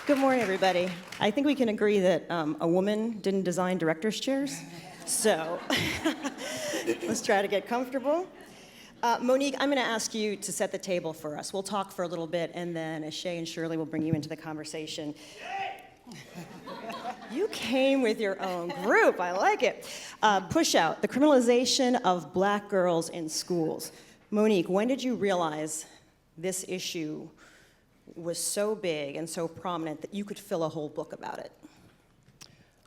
Good morning, everybody. I think we can agree that a woman didn't design director's chairs, so let's try to get comfortable. Monique, I'm going to ask you to set the table for us. We'll talk for a little bit, and then Esche and Shirley will bring you into the conversation. You came with your own group. I like it. Pushout, the criminalization of black girls in schools. Monique, when did you realize this issue was so big and so prominent that you could fill a whole book about it?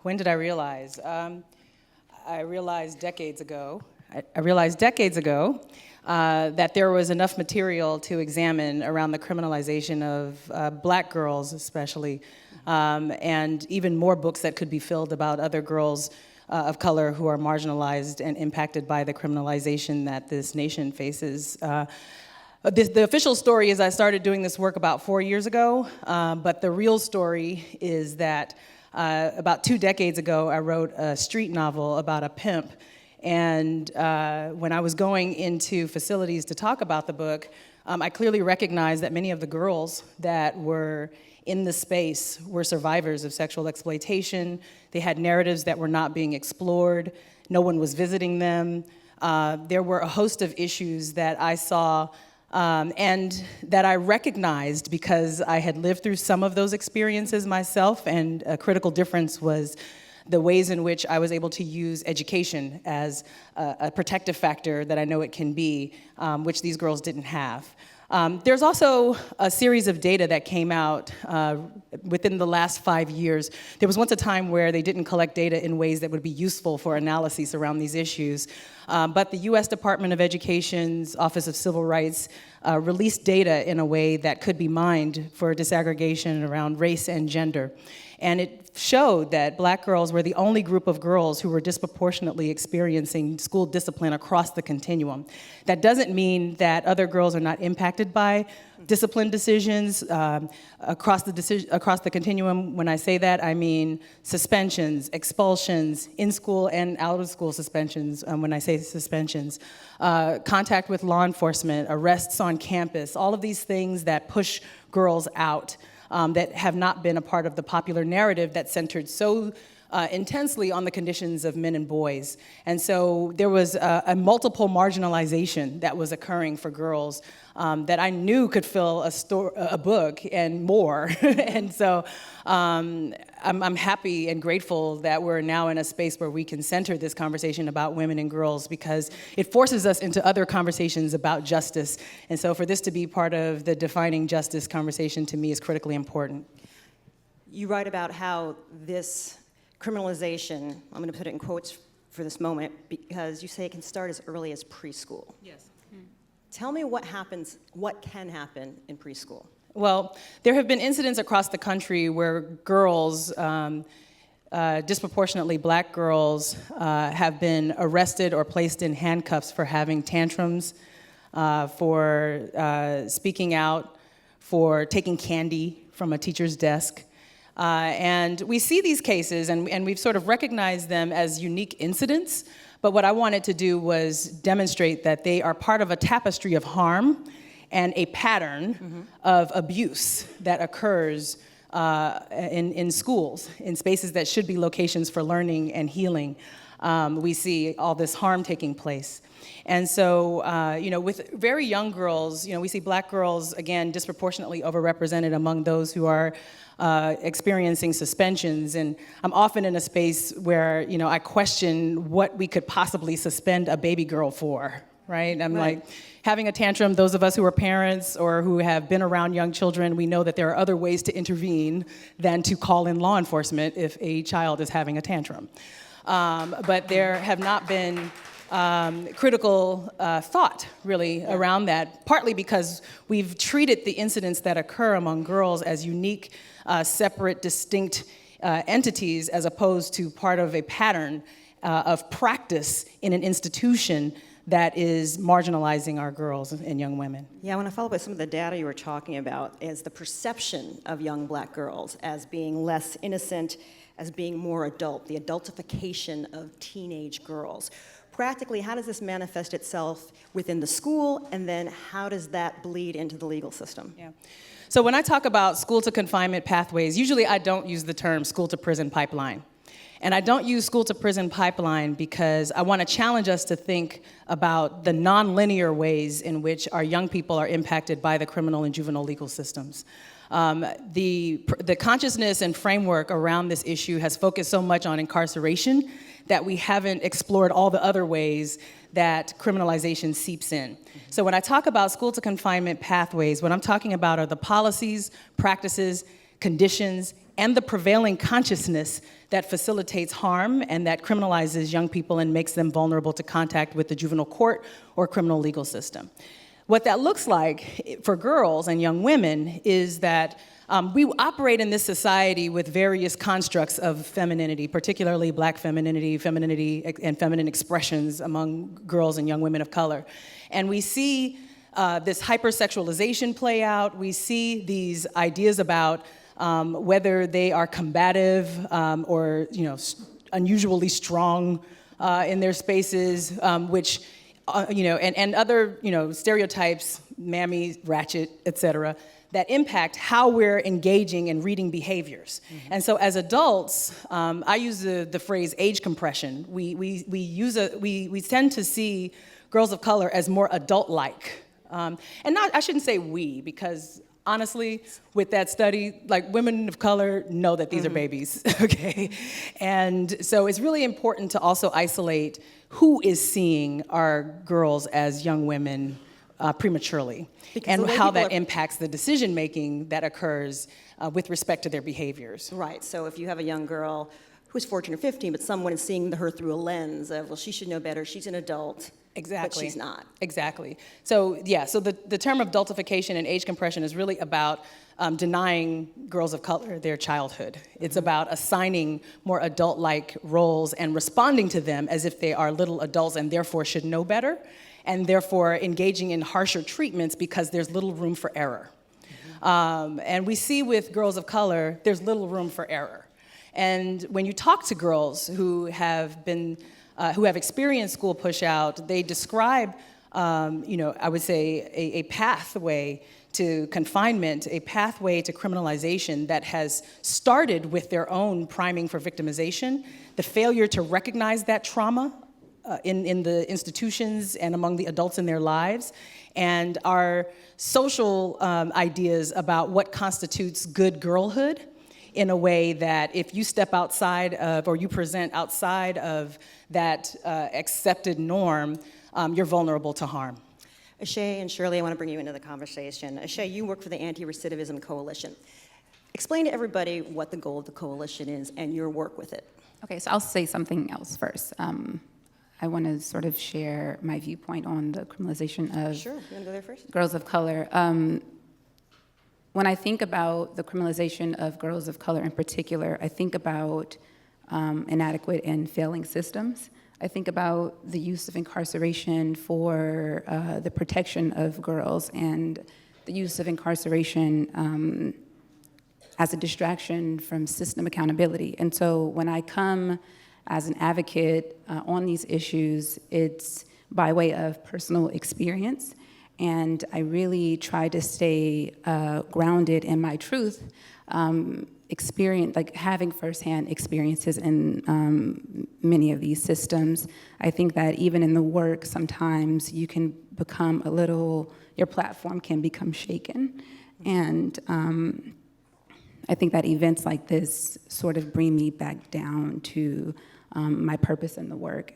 When did I realize? I realized decades ago. I realized decades ago that there was enough material to examine around the criminalization of black girls, especially, and even more books that could be filled about other girls of color who are marginalized and impacted by the criminalization that this nation faces. The official story is I started doing this work about 4 years ago, but the real story is that about 2 decades ago, I wrote a street novel about a pimp. And when I was going into facilities to talk about the book, I clearly recognized that many of the girls that were in the space were survivors of sexual exploitation. They had narratives that were not being explored. No one was visiting them. There were a host of issues that I saw and that I recognized because I had lived through some of those experiences myself, and a critical difference was the ways in which I was able to use education as a protective factor that I know it can be, which these girls didn't have. There's also a series of data that came out within the last 5 years. There was once a time where they didn't collect data in ways that would be useful for analyses around these issues. But the US Department of Education's Office of Civil Rights released data in a way that could be mined for disaggregation around race and gender. And it showed that black girls were the only group of girls who were disproportionately experiencing school discipline across the continuum. That doesn't mean that other girls are not impacted by discipline decisions across the continuum. When I say that, I mean suspensions, expulsions, in-school and out-of-school suspensions. When I say suspensions, contact with law enforcement, arrests on campus, all of these things that push girls out. That have not been a part of the popular narrative that centered so intensely on the conditions of men and boys. And so there was a multiple marginalization that was occurring for girls that I knew could fill a book and more. And so I'm happy and grateful that we're now in a space where we can center this conversation about women and girls, because it forces us into other conversations about justice. And so for this to be part of the defining justice conversation, to me, is critically important. You write about how this criminalization, I'm going to put it in quotes for this moment, because you say it can start as early as preschool. Yes. Tell me what can happen in preschool. Well, there have been incidents across the country where girls, disproportionately black girls, have been arrested or placed in handcuffs for having tantrums, for speaking out, for taking candy from a teacher's desk. And we see these cases, and we've sort of recognized them as unique incidents, but what I wanted to do was demonstrate that they are part of a tapestry of harm and a pattern of abuse that occurs in schools, in spaces that should be locations for learning and healing. We see all this harm taking place. And so, with very young girls, we see black girls, again, disproportionately overrepresented among those who are experiencing suspensions. And I'm often in a space where, I question what we could possibly suspend a baby girl for, right? I'm like, having a tantrum, those of us who are parents or who have been around young children, we know that there are other ways to intervene than to call in law enforcement if a child is having a tantrum. But there have not been critical thought, really, around that, partly because we've treated the incidents that occur among girls as unique, separate, distinct entities, as opposed to part of a pattern of practice in an institution that is marginalizing our girls and young women. Yeah, I want to follow up with some of the data you were talking about, is the perception of young black girls as being less innocent, as being more adult, the adultification of teenage girls. Practically, how does this manifest itself within the school, and then how does that bleed into the legal system? Yeah. So when I talk about school to confinement pathways, usually I don't use the term school to prison pipeline. And I don't use school to prison pipeline because I want to challenge us to think about the nonlinear ways in which our young people are impacted by the criminal and juvenile legal systems. The consciousness and framework around this issue has focused so much on incarceration that we haven't explored all the other ways that criminalization seeps in. So when I talk about school to confinement pathways, what I'm talking about are the policies, practices, conditions, and the prevailing consciousness that facilitates harm and that criminalizes young people and makes them vulnerable to contact with the juvenile court or criminal legal system. What that looks like for girls and young women is that we operate in this society with various constructs of femininity, particularly Black femininity and feminine expressions among girls and young women of color. And we see this hypersexualization play out. We see these ideas about whether they are combative or unusually strong in their spaces, which and other stereotypes, mammy, ratchet, et cetera, that impact how we're engaging in reading behaviors. Mm-hmm. And so as adults, I use the phrase age compression. We tend to see girls of color as more adult-like. I shouldn't say we, because honestly, with that study, like, women of color know that these are babies, okay? And so it's really important to also isolate who is seeing our girls as young women prematurely, and how that impacts the decision-making that occurs with respect to their behaviors. Right, so if you have a young girl who's 14 or 15, but someone is seeing her through a lens of, well, she should know better, she's an adult. Exactly. But she's not. Exactly. So the term of adultification and age compression is really about denying girls of color their childhood. It's about assigning more adult-like roles and responding to them as if they are little adults and therefore should know better, and therefore engaging in harsher treatments because there's little room for error. And we see with girls of color, there's little room for error. And when you talk to girls who have experienced school pushout, they describe, I would say, a pathway to confinement, a pathway to criminalization that has started with their own priming for victimization, the failure to recognize that trauma in the institutions and among the adults in their lives, and our social ideas about what constitutes good girlhood, in a way that if you step outside of, or you present outside of that accepted norm, you're vulnerable to harm. Esche and Shirley, I want to bring you into the conversation. Esche, you work for the Anti-Recidivism Coalition. Explain to everybody what the goal of the coalition is and your work with it. Okay, so I'll say something else first. I want to sort of share my viewpoint on the criminalization of Sure, you want to go there first? girls of color. When I think about the criminalization of girls of color in particular, I think about inadequate and failing systems. I think about the use of incarceration for the protection of girls, and the use of incarceration as a distraction from system accountability. And so when I come as an advocate on these issues, it's by way of personal experience. And I really try to stay grounded in my truth, having firsthand experiences in many of these systems. I think that even in the work, sometimes you can become your platform can become shaken. And I think that events like this sort of bring me back down to my purpose in the work.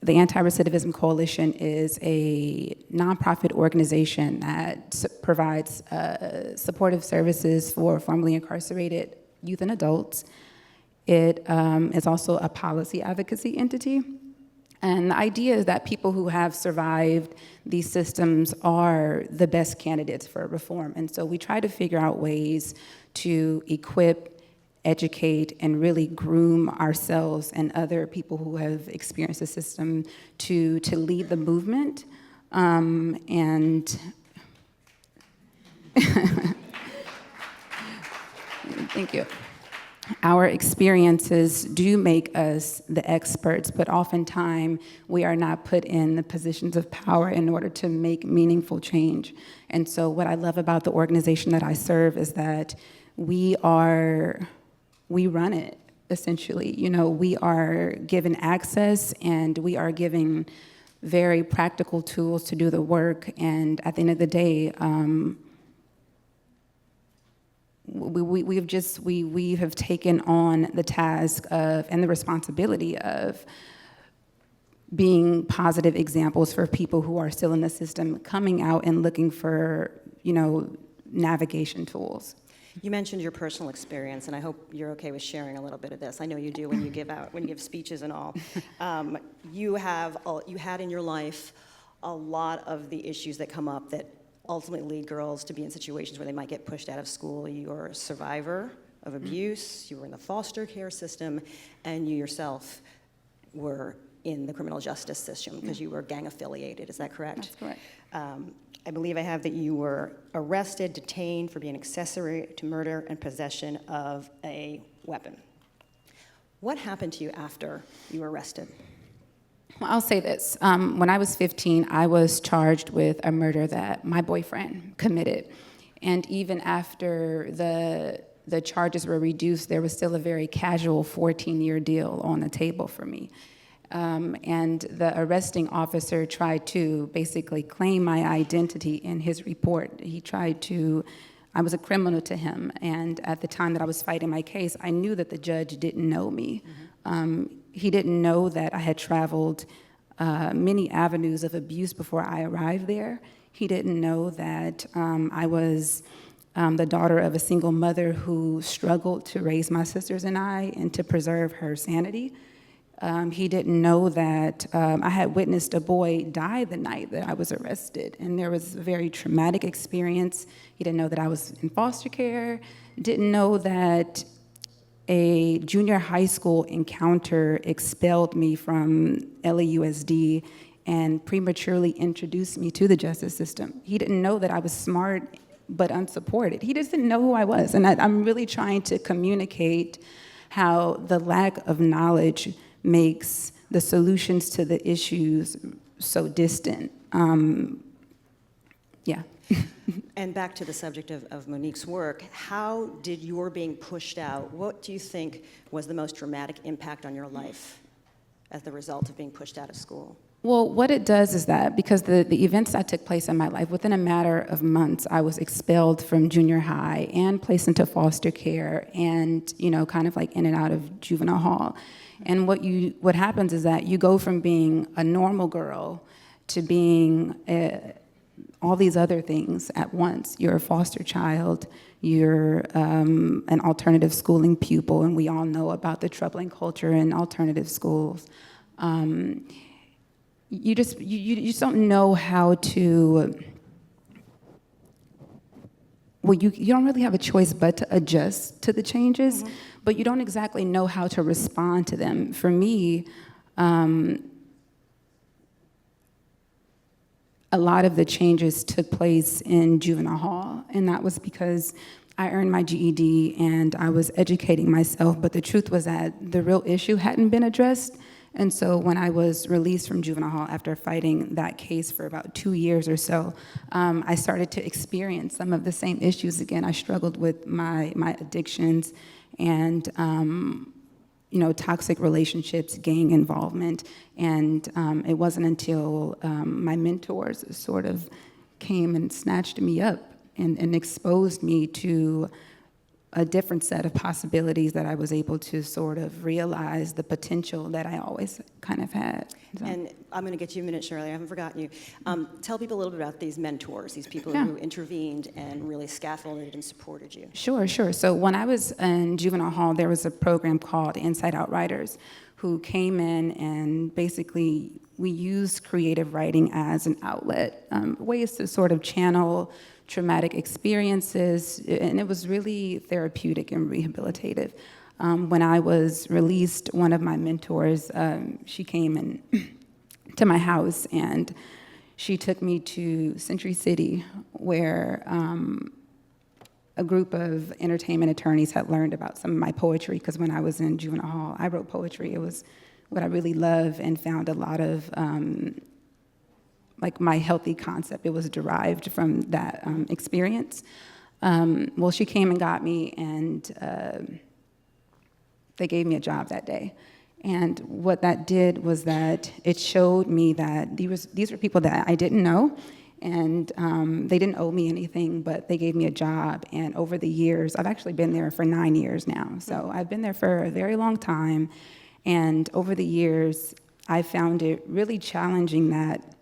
The Anti-Recidivism Coalition is a nonprofit organization that provides supportive services for formerly incarcerated youth and adults. It is also a policy advocacy entity. And the idea is that people who have survived these systems are the best candidates for reform. And so we try to figure out ways to equip, educate, and really groom ourselves and other people who have experienced the system to lead the movement. And thank you. our experiences do make us the experts, but oftentimes we are not put in the positions of power in order to make meaningful change. And so what I love about the organization that I serve is that we run it, essentially. You know, we are given access and we are given very practical tools to do the work. And at the end of the day, we have taken on the task of and the responsibility of being positive examples for people who are still in the system, coming out and looking for, you know, navigation tools. You mentioned your personal experience, and I hope you're okay with sharing a little bit of this. I know you do when you give speeches and all. You had in your life a lot of the issues that come up that ultimately lead girls to be in situations where they might get pushed out of school. You're a survivor of abuse, you were in the foster care system, and you yourself were in the criminal justice system because you were gang affiliated. Is that correct? That's correct. I believe I have that you were arrested, detained for being accessory to murder and possession of a weapon. What happened to you after you were arrested? Well, I'll say this. When I was 15, I was charged with a murder that my boyfriend committed. And even after the charges were reduced, there was still a very casual 14-year deal on the table for me. And the arresting officer tried to basically claim my identity in his report. I was a criminal to him, and at the time that I was fighting my case, I knew that the judge didn't know me. He didn't know that I had traveled many avenues of abuse before I arrived there. He didn't know that I was the daughter of a single mother who struggled to raise my sisters and I and to preserve her sanity. He didn't know that I had witnessed a boy die the night that I was arrested, and there was a very traumatic experience. He didn't know that I was in foster care, didn't know that a junior high school encounter expelled me from LAUSD and prematurely introduced me to the justice system. He didn't know that I was smart but unsupported. He just didn't know who I was, and I'm really trying to communicate how the lack of knowledge makes the solutions to the issues so distant. Yeah. And back to the subject of Monique's work, how did your being pushed out, what do you think was the most dramatic impact on your life as the result of being pushed out of school? Well, what it does is that because the events that took place in my life, within a matter of months, I was expelled from junior high and placed into foster care and, you know, kind of like in and out of Juvenile Hall. And what happens is that you go from being a normal girl to being all these other things at once. You're a foster child, you're an alternative schooling pupil, and we all know about the troubling culture in alternative schools. You just don't know how to, well, you don't really have a choice but to adjust to the changes, but you don't exactly know how to respond to them. For me, a lot of the changes took place in Juvenile Hall, and that was because I earned my GED and I was educating myself, but the truth was that the real issue hadn't been addressed. And so when I was released from Juvenile Hall after fighting that case for about 2 years or so, I started to experience some of the same issues again. I struggled with my addictions and toxic relationships, gang involvement, and it wasn't until my mentors sort of came and snatched me up and exposed me to a different set of possibilities that I was able to sort of realize the potential that I always kind of had. So. And I'm going to get you a minute, Shirley. I haven't forgotten you. Tell people a little bit about these mentors, these people who intervened and really scaffolded and supported you. Sure. So when I was in Juvenile Hall, there was a program called Inside Out Writers who came in and basically we used creative writing as an outlet, ways to sort of channel traumatic experiences, and it was really therapeutic and rehabilitative. When I was released, one of my mentors, she came in to my house and she took me to Century City where a group of entertainment attorneys had learned about some of my poetry, because when I was in Juvenile Hall, I wrote poetry. It was what I really love, and found a lot of like my healthy concept. It was derived from that experience. Well, she came and got me, and they gave me a job that day. And what that did was that it showed me that these were people that I didn't know, and they didn't owe me anything, but they gave me a job. And over the years, I've actually been there for 9 years now, so I've been there for a very long time. And over the years, I found it really challenging that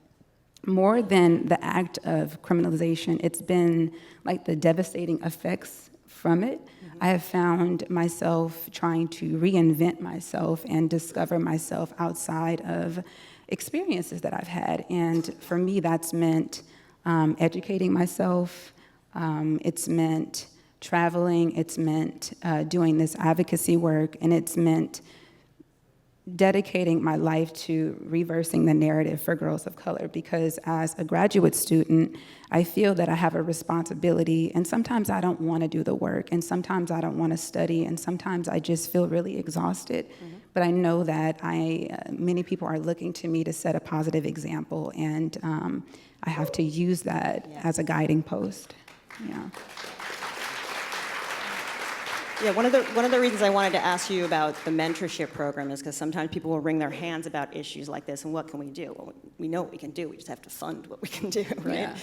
more than the act of criminalization, it's been like the devastating effects from it. I have found myself trying to reinvent myself and discover myself outside of experiences that I've had. And for me, that's meant educating myself. It's meant traveling. It's meant doing this advocacy work. And it's meant dedicating my life to reversing the narrative for girls of color, because as a graduate student, I feel that I have a responsibility, and sometimes I don't want to do the work, and sometimes I don't want to study, and sometimes I just feel really exhausted. But I know that many people are looking to me to set a positive example, and I have to use that as a guiding post. Yeah. Yeah, one of the reasons I wanted to ask you about the mentorship program is because sometimes people will wring their hands about issues like this, and what can we do? Well, we know what we can do, we just have to fund what we can do, right? Yeah.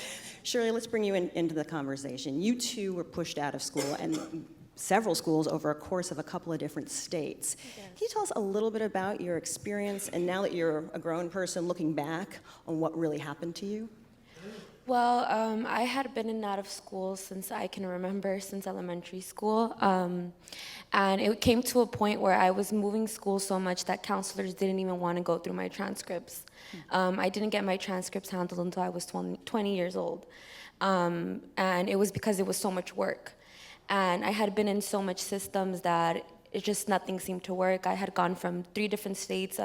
Shirley, let's bring you into the conversation. You too were pushed out of school, and several schools over a course of a couple of different states. Can you tell us a little bit about your experience, and now that you're a grown person looking back on what really happened to you? Well, I had been in and out of school since I can remember, since elementary school. And it came to a point where I was moving school so much that counselors didn't even want to go through my transcripts. I didn't get my transcripts handled until I was 20 years old. And it was because it was so much work. And I had been in so much systems that it just nothing seemed to work. I had gone from 3 different states,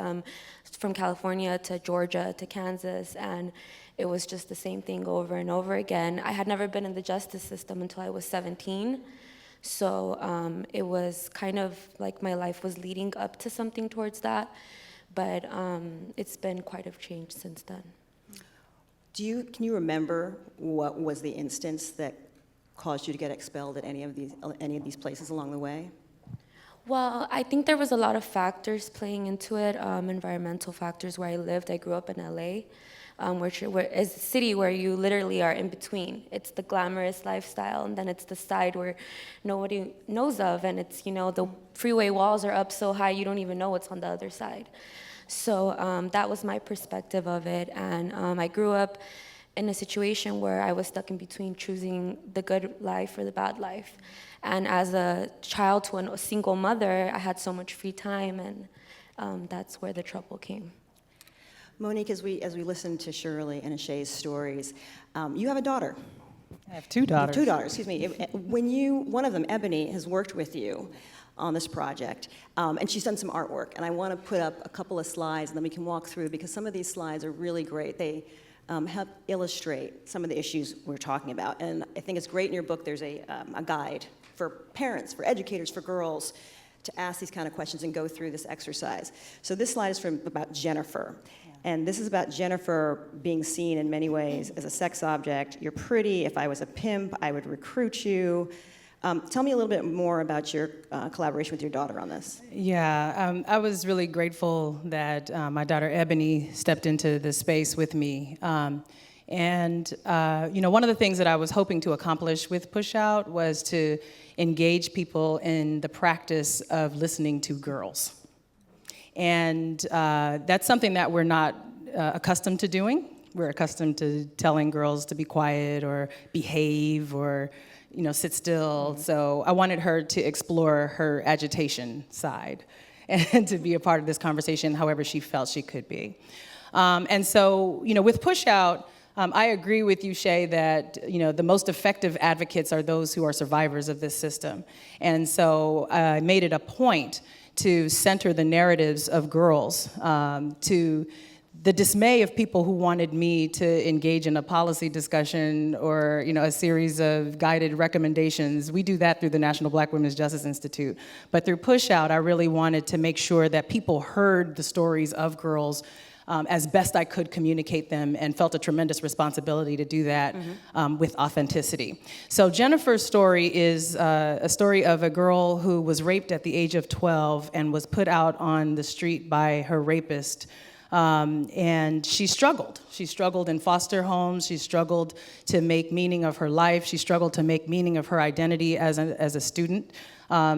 from California to Georgia to Kansas, and it was just the same thing over and over again. I had never been in the justice system until I was 17. So it was kind of like my life was leading up to something towards that. But it's been quite a change since then. Can you remember what was the instance that caused you to get expelled at any of these places along the way? Well, I think there was a lot of factors playing into it, environmental factors. Where I lived, I grew up in LA, which is a city where you literally are in between. It's the glamorous lifestyle, and then it's the side where nobody knows of, and it's, the freeway walls are up so high you don't even know what's on the other side. So that was my perspective of it, and I grew up in a situation where I was stuck in between choosing the good life or the bad life. And as a child to a single mother, I had so much free time, and that's where the trouble came. Monique, as we listen to Shirley and Esche's stories, you have a daughter. I have 2 daughters. 2 daughters, excuse me. One of them, Ebony, has worked with you on this project, and she's done some artwork. And I want to put up a couple of slides, and then we can walk through, because some of these slides are really great. They help illustrate some of the issues we're talking about. And I think it's great in your book, there's a guide for parents, for educators, for girls, to ask these kind of questions and go through this exercise. So this slide is about Jennifer. And this is about Jennifer being seen in many ways as a sex object. You're pretty. If I was a pimp, I would recruit you. Tell me a little bit more about your collaboration with your daughter on this. Yeah, I was really grateful that my daughter Ebony stepped into this space with me. And one of the things that I was hoping to accomplish with Pushout was to engage people in the practice of listening to girls. And that's something that we're not accustomed to doing. We're accustomed to telling girls to be quiet or behave or sit still. Mm-hmm. So I wanted her to explore her agitation side and to be a part of this conversation however she felt she could be. And so, with Pushout, I agree with you, Shay, that the most effective advocates are those who are survivors of this system. And so I made it a point to center the narratives of girls, to the dismay of people who wanted me to engage in a policy discussion or, a series of guided recommendations. We do that through the National Black Women's Justice Institute. But through Pushout, I really wanted to make sure that people heard the stories of girls as best I could communicate them, and felt a tremendous responsibility to do that with authenticity. So Jennifer's story is a story of a girl who was raped at the age of 12 and was put out on the street by her rapist. And she struggled. She struggled in foster homes. She struggled to make meaning of her life. She struggled to make meaning of her identity as a student.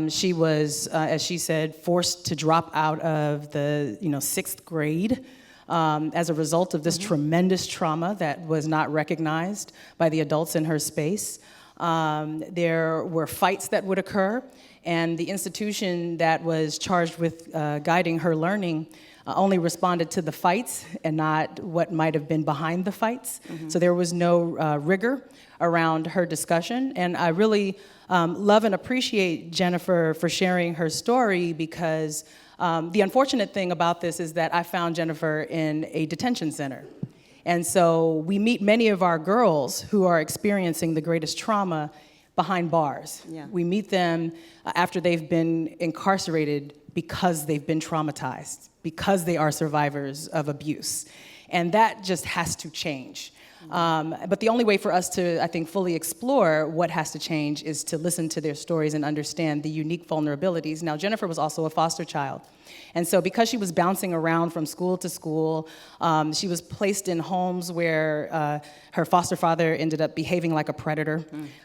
She was, as she said, forced to drop out of the 6th grade as a result of this tremendous trauma that was not recognized by the adults in her space. There were fights that would occur, and the institution that was charged with guiding her learning only responded to the fights and not what might have been behind the fights. So there was no rigor around her discussion. And I really love and appreciate Jennifer for sharing her story, because the unfortunate thing about this is that I found Jennifer in a detention center. And so we meet many of our girls who are experiencing the greatest trauma behind bars. Yeah. We meet them after they've been incarcerated because they've been traumatized, because they are survivors of abuse. And that just has to change. But the only way for us to, I think, fully explore what has to change is to listen to their stories and understand the unique vulnerabilities. Now, Jennifer was also a foster child. And so because she was bouncing around from school to school, she was placed in homes where her foster father ended up behaving like a predator,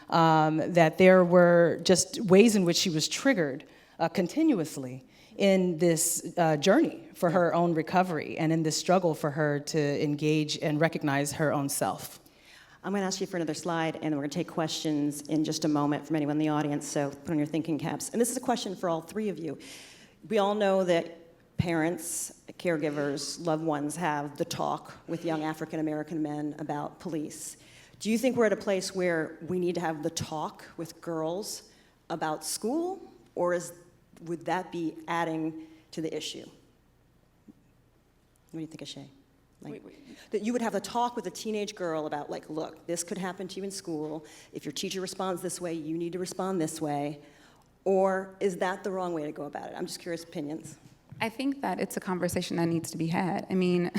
that there were just ways in which she was triggered continuously in this journey for her own recovery and in this struggle for her to engage and recognize her own self. I'm going to ask you for another slide, and we're going to take questions in just a moment from anyone in the audience, so put on your thinking caps. And this is a question for all three of you. We all know that parents, caregivers, loved ones have the talk with young African-American men about police. Do you think we're at a place where we need to have the talk with girls about school, or would that be adding to the issue? What do you think, Esche? That you would have a talk with a teenage girl about, look, this could happen to you in school. If your teacher responds this way, you need to respond this way. Or is that the wrong way to go about it? I'm just curious opinions. I think that it's a conversation that needs to be had. I mean,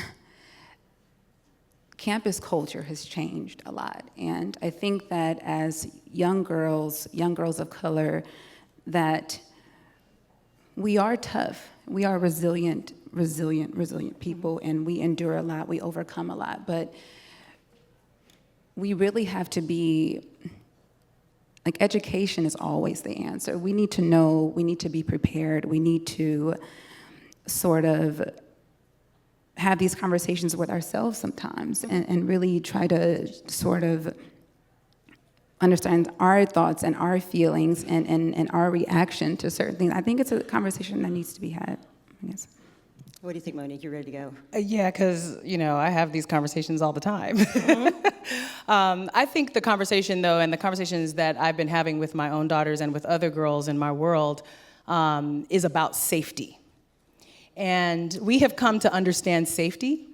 campus culture has changed a lot. And I think that as young girls of color, that we are tough. We are resilient people, and we endure a lot, we overcome a lot. But we really have to be, education is always the answer. We need to know, we need to be prepared, we need to sort of have these conversations with ourselves sometimes, and really try to sort of understand our thoughts and our feelings and our reaction to certain things. I think it's a conversation that needs to be had, I guess. What do you think, Monique? You ready to go? Yeah, because, I have these conversations all the time. I think the conversation, though, and the conversations that I've been having with my own daughters and with other girls in my world is about safety. And we have come to understand safety,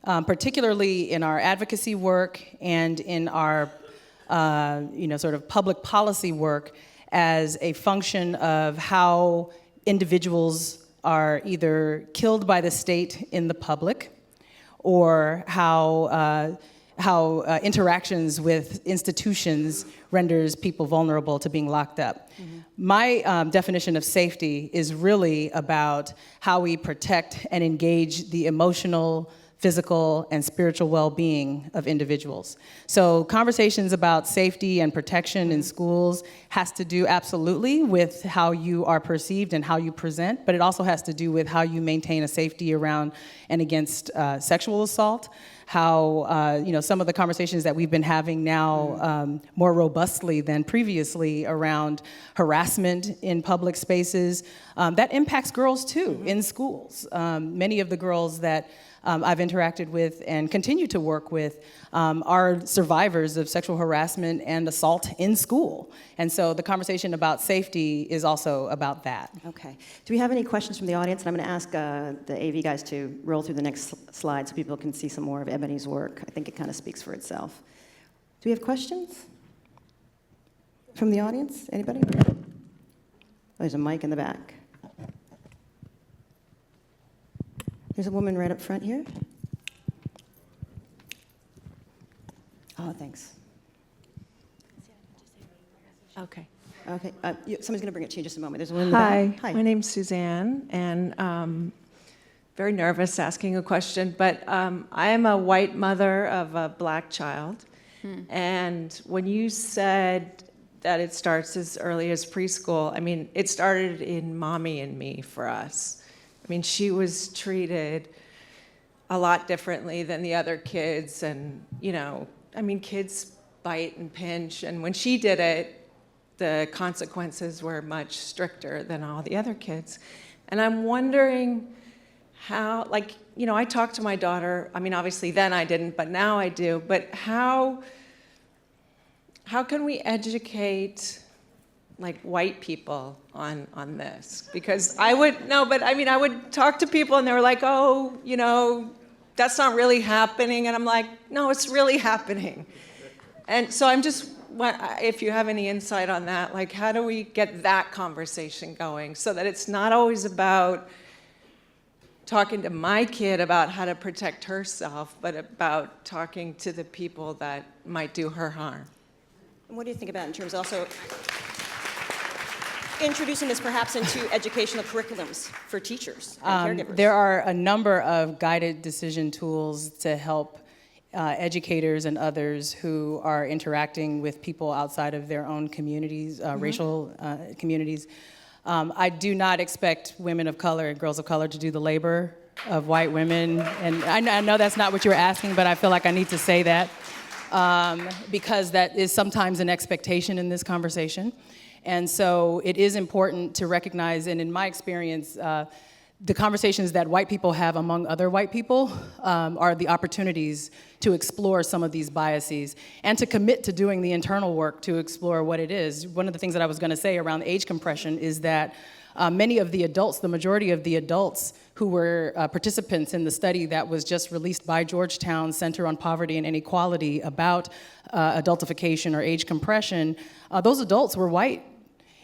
particularly in our advocacy work and in our sort of public policy work, as a function of how individuals are either killed by the state in the public, or how interactions with institutions renders people vulnerable to being locked up. My definition of safety is really about how we protect and engage the emotional, physical, and spiritual well-being of individuals. So conversations about safety and protection in schools has to do absolutely with how you are perceived and how you present, but it also has to do with how you maintain a safety around and against sexual assault, how some of the conversations that we've been having now more robustly than previously around harassment in public spaces, that impacts girls too in schools. Many of the girls that I've interacted with and continue to work with are survivors of sexual harassment and assault in school. And so the conversation about safety is also about that. Okay. Do we have any questions from the audience? And I'm going to ask the AV guys to roll through the next slide so people can see some more of Ebony's work. I think it kind of speaks for itself. Do we have questions from the audience? Anybody? Oh, there's a mic in the back. There's a woman right up front here. Oh, thanks. Okay. Okay, somebody's going to bring it to you in just a moment. There's a woman in the Hi, back. Hi. my name's Suzanne, and very nervous asking a question, but I am a white mother of a black child, and when you said that it starts as early as preschool, I mean, it started in Mommy and Me for us. I mean, she was treated a lot differently than the other kids, and, I mean, kids bite and pinch, and when she did it, the consequences were much stricter than all the other kids. And I'm wondering how, I talk to my daughter, I mean, obviously then I didn't, but now I do, but how can we educate white people on this? Because I would talk to people and they were like, oh, that's not really happening. And I'm like, no, it's really happening. And so I'm just, if you have any insight on that, how do we get that conversation going so that it's not always about talking to my kid about how to protect herself, but about talking to the people that might do her harm? What do you think about in terms also introducing this perhaps into educational curriculums for teachers and caregivers? There are a number of guided decision tools to help educators and others who are interacting with people outside of their own communities, racial communities. I do not expect women of color and girls of color to do the labor of white women. And I know that's not what you were asking, but I feel like I need to say that because that is sometimes an expectation in this conversation. And so it is important to recognize, and in my experience, the conversations that white people have among other white people are the opportunities to explore some of these biases and to commit to doing the internal work to explore what it is. One of the things that I was going to say around age compression is that many of the adults, the majority of the adults who were participants in the study that was just released by Georgetown Center on Poverty and Inequality about adultification or age compression, those adults were white.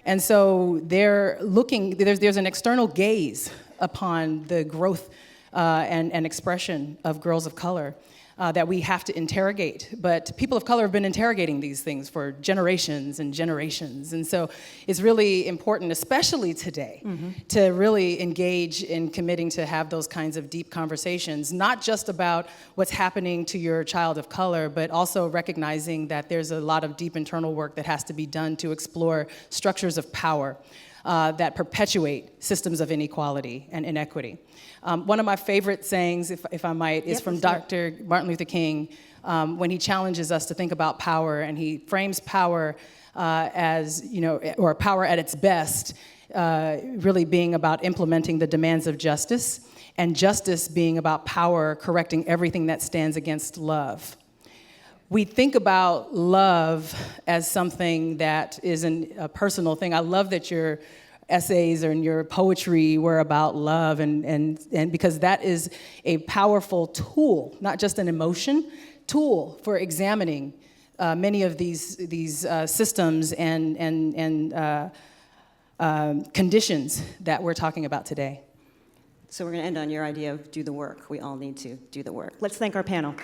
And so they're looking, there's an external gaze upon the growth and expression of girls of color that we have to interrogate. But people of color have been interrogating these things for generations and generations. And so it's really important, especially today, to really engage in committing to have those kinds of deep conversations, not just about what's happening to your child of color, but also recognizing that there's a lot of deep internal work that has to be done to explore structures of power that perpetuate systems of inequality and inequity. One of my favorite sayings, if I might, is from Dr. Martin Luther King when he challenges us to think about power, and he frames power as, or power at its best, really being about implementing the demands of justice, and justice being about power correcting everything that stands against love. We think about love as something that is a personal thing. I love that your essays and your poetry were about love, and because that is a powerful tool, not just an emotion, tool for examining many of these systems and conditions that we're talking about today. So we're going to end on your idea of do the work. We all need to do the work. Let's thank our panel.